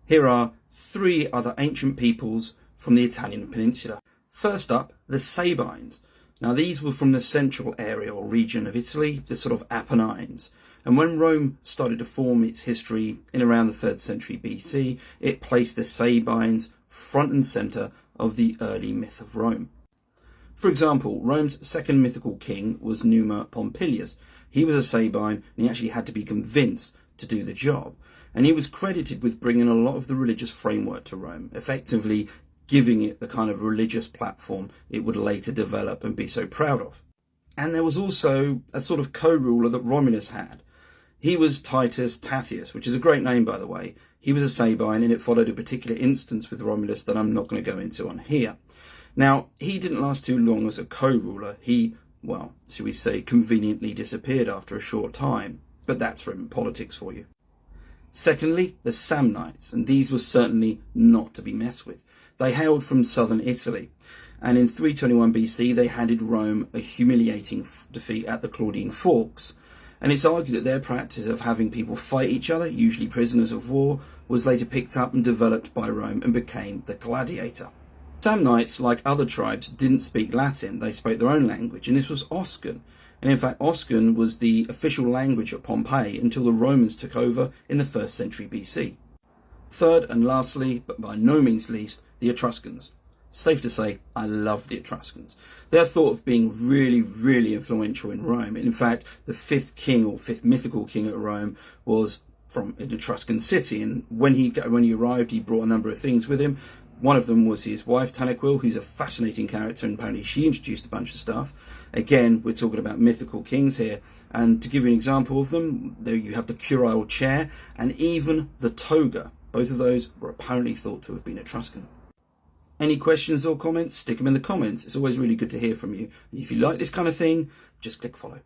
Here are 3 other ancient peoples from the Italian peninsula. First up, the Sabines. Now these were from the central area or region of Italy, the sort of Apennines. And when Rome started to form its history in around the 3rd century BC, it placed the Sabines front and centre of the early myth of Rome. For example, Rome's second mythical king was Numa Pompilius. He was a Sabine and he actually had to be convinced to do the job. And he was credited with bringing a lot of the religious framework to Rome, effectively giving it the kind of religious platform it would later develop and be so proud of. And there was also a sort of co-ruler that Romulus had. He was Titus Tatius, which is a great name, by the way. He was a Sabine, and it followed a particular instance with Romulus that I'm not going to go into on here. Now, he didn't last too long as a co-ruler. He, well, shall we say, conveniently disappeared after a short time. But that's Roman politics for you. Secondly, the Samnites, and these were certainly not to be messed with. They hailed from southern Italy, and in 321 BC they handed Rome a humiliating defeat at the Claudian Forks. And it's argued that their practice of having people fight each other, usually prisoners of war, was later picked up and developed by Rome and became the gladiator. Samnites, like other tribes, didn't speak Latin. They spoke their own language, and this was Oscan. And in fact, Oscan was the official language at Pompeii until the Romans took over in the 1st century BC. Third and lastly, but by no means least, the Etruscans. Safe to say, I love the Etruscans. They're thought of being really, really influential in Rome. In fact, the 5th king or 5th mythical king at Rome was from an Etruscan city. And when he arrived, he brought a number of things with him. One of them was his wife, Tanaquil, who's a fascinating character, and apparently she introduced a bunch of stuff. Again, we're talking about mythical kings here. And to give you an example of them, there you have the curule chair and even the toga. Both of those were apparently thought to have been Etruscan. Any questions or comments? Stick them in the comments. It's always really good to hear from you. If you like this kind of thing, just click follow.